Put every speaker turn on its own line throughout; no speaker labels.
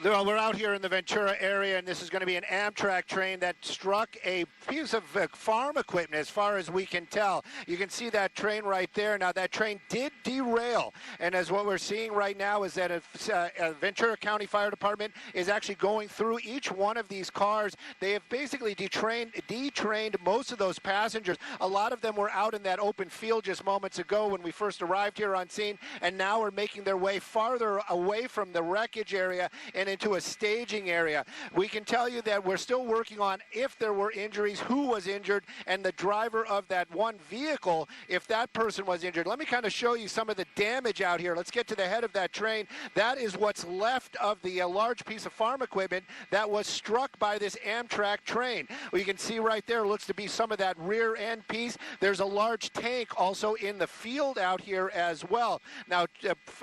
We're out here in the Ventura area, and this is going to be an Amtrak train that struck a piece of farm equipment, as far as we can tell. You can see that train right there. Now, that train did derail, and as what we're seeing right now is that a Ventura County Fire Department is actually going through each one of these cars. They have basically detrained most of those passengers. A lot of them were out in that open field just moments ago when we first arrived here on scene, and now are making their way farther away from the wreckage area and into a staging area. We can tell you that we're still working on if there were injuries, who was injured, and the driver of that one vehicle, if that person was injured. Let me kind of show you some of the damage out here. Let's get to the head of that train. That is what's left of the large piece of farm equipment that was struck by this Amtrak train. Well, you can see right there, looks to be some of that rear end piece. There's a large tank also in the field out here as well. Now,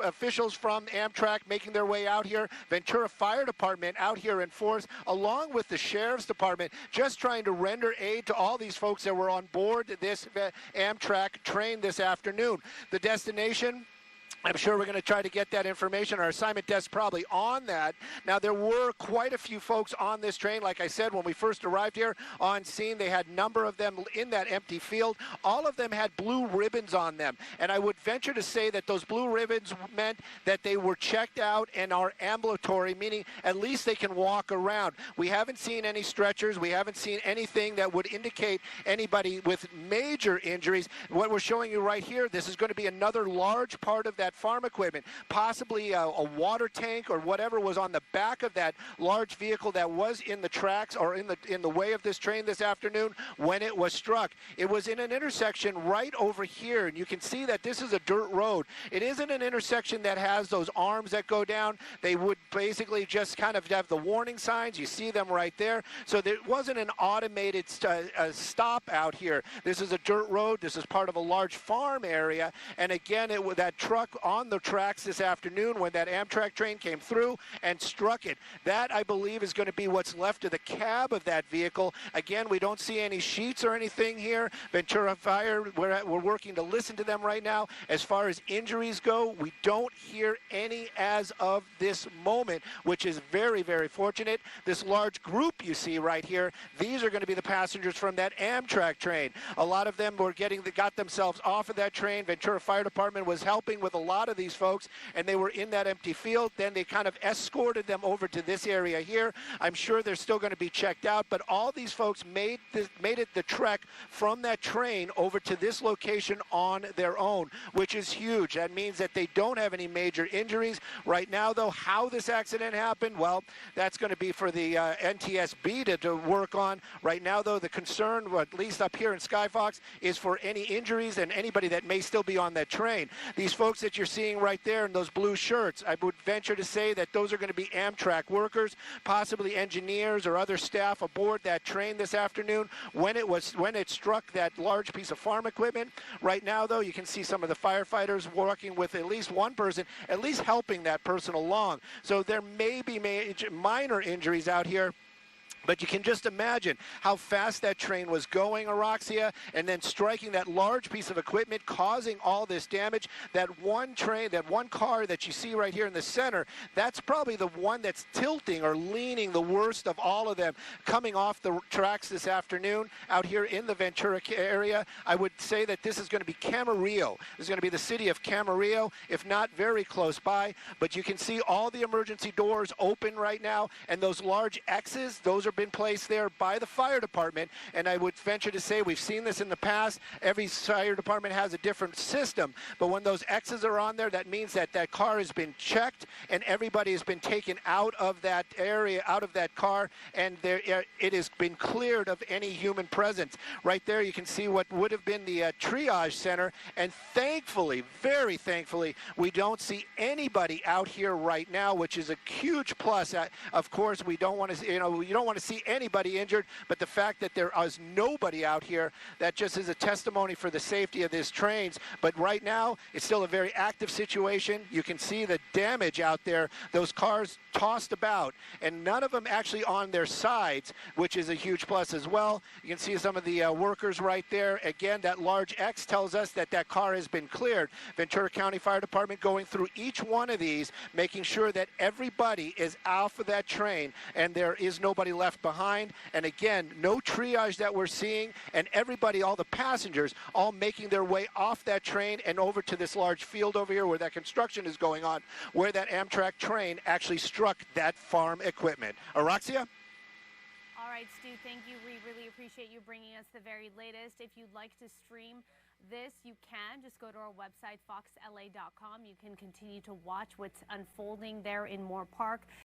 officials from Amtrak making their way out here, Ventura Fire Department out here in force, along with the Sheriff's Department, just trying to render aid to all these folks that were on board this Amtrak train this afternoon. The destination, I'm sure we're going to try to get that information. Our assignment desk probably on that. Now, there were quite a few folks on this train. Like I said, when we first arrived here on scene, they had a number of them in that empty field. All of them had blue ribbons on them. And I would venture to say that those blue ribbons meant that they were checked out and are ambulatory, meaning at least they can walk around. We haven't seen any stretchers. We haven't seen anything that would indicate anybody with major injuries. What we're showing you right here, this is going to be another large part of that farm equipment, possibly a water tank or whatever was on the back of that large vehicle that was in the tracks or in the way of this train this afternoon when it was struck. It was in an intersection right over here, and you can see that this is a dirt road. It isn't an intersection that has those arms that go down. They would basically just kind of have the warning signs. You see them right there. So there wasn't an automated stop out here. This is a dirt road. This is part of a large farm area, and again, that truck on the tracks this afternoon when that Amtrak train came through and struck it. That, I believe, is going to be what's left of the cab of that vehicle. Again, we don't see any sheets or anything here. Ventura Fire, we're working to listen to them right now. As far as injuries go, we don't hear any as of this moment, which is very, very fortunate. This large group you see right here, these are going to be the passengers from that Amtrak train. A lot of them got themselves off of that train. Ventura Fire Department was helping with a lot of these folks, and they were in that empty field. Then they kind of escorted them over to this area here. I'm sure they're still going to be checked out, but all these folks made it the trek from that train over to this location on their own, which is huge. That means that they don't have any major injuries. Right now, though, how this accident happened, well, that's going to be for the NTSB to work on. Right now, though, the concern, at least up here in Skyfox, is for any injuries and anybody that may still be on that train. These folks that you're seeing right there in those blue shirts, I would venture to say that those are going to be Amtrak workers, possibly engineers or other staff aboard that train this afternoon when it struck that large piece of farm equipment. Right now, though, you can see some of the firefighters working with at least one person, at least helping that person along. So there may be minor injuries out here. But you can just imagine how fast that train was going, Araxia, and then striking that large piece of equipment, causing all this damage. That one train, that one car that you see right here in the center, that's probably the one that's tilting or leaning the worst of all of them, coming off the tracks this afternoon out here in the Ventura area. I would say that this is going to be Camarillo. This is going to be the city of Camarillo, if not very close by. But you can see all the emergency doors open right now, and those large X's, those are been placed there by the fire department, and I would venture to say we've seen this in the past. Every fire department has a different system, but when those X's are on there, that means that that car has been checked and everybody has been taken out of that area, out of that car, and it has been cleared of any human presence. Right there you can see what would have been the triage center, and thankfully, very thankfully, we don't see anybody out here right now, which is a huge plus. Of course, we don't want to, you don't want to want to see anybody injured, but the fact that there is nobody out here, that just is a testimony for the safety of these trains. But right now, it's still a very active situation. You can see the damage out there, those cars tossed about, and none of them actually on their sides, which is a huge plus as well. You can see some of the workers right there. Again, that large X tells us that that car has been cleared. Ventura County Fire Department going through each one of these, making sure that everybody is off of that train and there is nobody left behind. And again, no triage that we're seeing, and everybody, all the passengers, all making their way off that train and over to this large field over here where that construction is going on, where that Amtrak train actually struck that farm equipment. Araxia?
All right, Stu, thank you. We really appreciate you bringing us the very latest. If you'd like to stream this, you can. Just go to our website, foxla.com. You can continue to watch what's unfolding there in Moorpark.